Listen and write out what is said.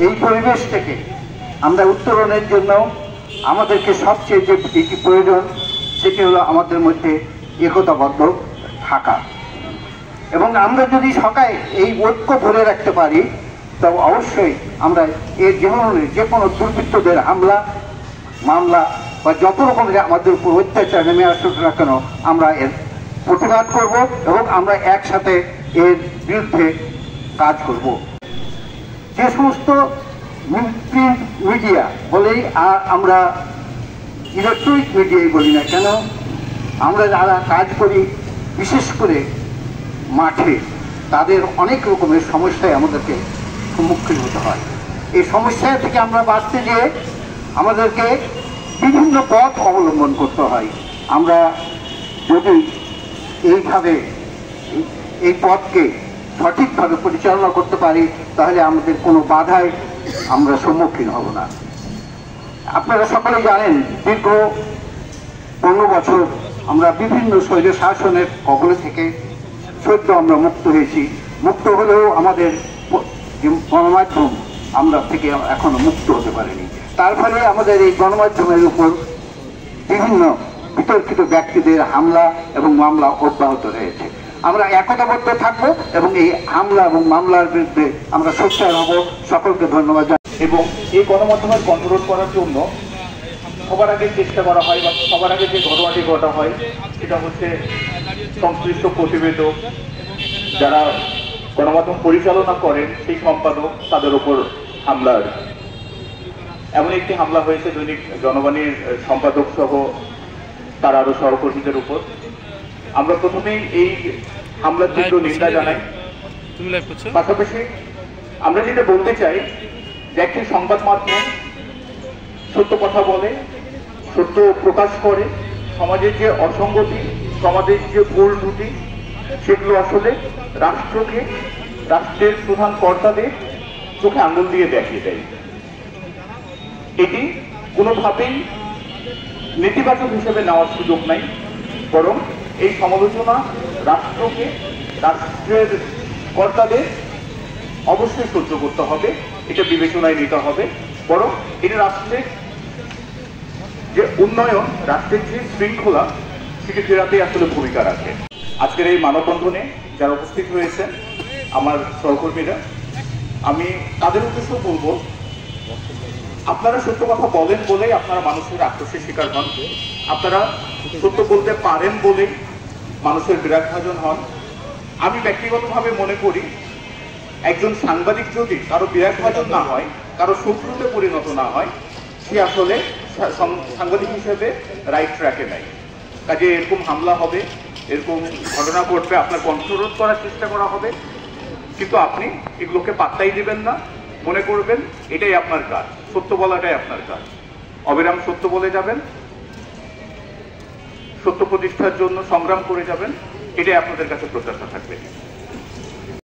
এই পরিবেশ থেকে আমরা উত্তরণের জন্য আমাদেরকে সবচেয়ে যে এটি প্রয়োজন সেটি হলো আমাদের মধ্যে একতাবদ্ধ থাকা। এবং আমরা যদি সবাই এই ঐক্য ধরে রাখতে পারি তবে অবশ্যই আমরা এর ধরনের যে কোনো দুর্বৃত্তদের হামলা মামলা বা যত রকমের আমাদের উপর অত্যাচার নেমে আসুক না কেন আমরা এর প্রতিবাদ করব এবং আমরা একসাথে এর বিরুদ্ধে কাজ করব। যে সমস্ত প্রিন্ট মিডিয়া বলেই আর আমরা ইলেকট্রনিক মিডিয়াই বলি না কেন, আমরা যারা কাজ করি বিশেষ করে মাঠে তাদের অনেক রকমের সমস্যায় আমাদেরকে সম্মুখীন হতে হয়। এই সমস্যা থেকে আমরা বাঁচতে গিয়ে আমাদেরকে বিভিন্ন পথ অবলম্বন করতে হয়। আমরা যদি এইভাবে এই পথকে সঠিকভাবে পরিচালনা করতে পারি তাহলে আমাদের কোনো বাধায় আমরা সম্মুখীন হব না। আপনারা সকলে জানেন দীর্ঘ 15 বছর আমরা বিভিন্ন স্বৈর শাসনের কবলে থেকে সদ্য আমরা মুক্ত হয়েছি। মুক্ত হলেও আমাদের গণমাধ্যম আমরা থেকে এখনো মুক্ত হতে পারেনি। তার ফলে আমাদের এই গণমাধ্যমের উপর বিভিন্ন বিতর্কিত ব্যক্তিদের হামলা এবং মামলা অব্যাহত রয়েছে। আমরা একতাবদ্ধ থাকবো এবং এই হামলা এবং মামলার বিরুদ্ধে আমরা সোচ্চার হব। সকলকে ধন্যবাদ। এবং এই গণমাধ্যমের কন্ট্রোল করার জন্য সবার আগে চেষ্টা করা হয় বা সবার আগে যে ঘটনাটি ঘটা হয় সেটা হচ্ছে সংশ্লিষ্ট প্রতিবেদক যারা গণমাধ্যম পরিচালনা করেন সেই সম্পাদক তাদের উপর হামলার এমন একটি হামলা হয়েছে দৈনিক জনবাণীর সম্পাদক সহ তার আরো সহকর্মীদের উপর। আমরা প্রথমেই এই হামলার তীব্র নিন্দা জানাই। পাশাপাশি আমরা যেটা বলতে চাই যে একটি সংবাদ মাধ্যম সত্য কথা বলে, সত্য প্রকাশ করে, সমাজের যে অসঙ্গতি, সমাজের যে ভুল ত্রুটি সেগুলো আসলে রাষ্ট্রকে, রাষ্ট্রের প্রধান কর্তাদের চোখে আঙুল দিয়ে দেখিয়ে দেয়। এটি কোনোভাবেই নেতিবাচক হিসেবে নেওয়ার সুযোগ নাই, বরং এই সমালোচনা রাষ্ট্রকে, রাষ্ট্রের কর্তাদের অবশ্যই সহ্য করতে হবে, এটা বিবেচনায় নিতে হবে। বরং এটা রাষ্ট্রের যে উন্নয়ন, রাষ্ট্রের যে শৃঙ্খলা সেটি ফেরাতে আসলে ভূমিকা রাখে। আজকের এই মানববন্ধনে যারা উপস্থিত হয়েছেন আমার সহকর্মীরা, আমি তাদের উদ্দেশ্য বলবো, আপনারা সত্য কথা বলেন বলেই আপনারা মানুষের আক্রোশের শিকার হন, আপনারা সত্য বলতে পারেন বলেই মানুষের বিরাগভাজন হন। আমি ব্যক্তিগতভাবে মনে করি একজন সাংবাদিক যদি কারো বিরাগভাজন না হয়, কারো শত্রুতে পরিণত না হয়, সে আসলে সাংবাদিক হিসেবে রাইট ট্র্যাকে নাই। কাজে এরকম হামলা হবে, এরকম ঘটনা ঘটবে, আপনার কণ্ঠরোধ করার চেষ্টা করা হবে, কিন্তু আপনি এগুলোকে পাত্তাই দিবেন না। মনে করবেন এটাই আপনার কাজ, সত্য বলাটাই আপনার কাজ। অবিরাম সত্য বলে যাবেন, সত্য প্রতিষ্ঠার জন্য সংগ্রাম করে যাবেন, এটাই আপনাদের কাছে প্রত্যাশা থাকবে।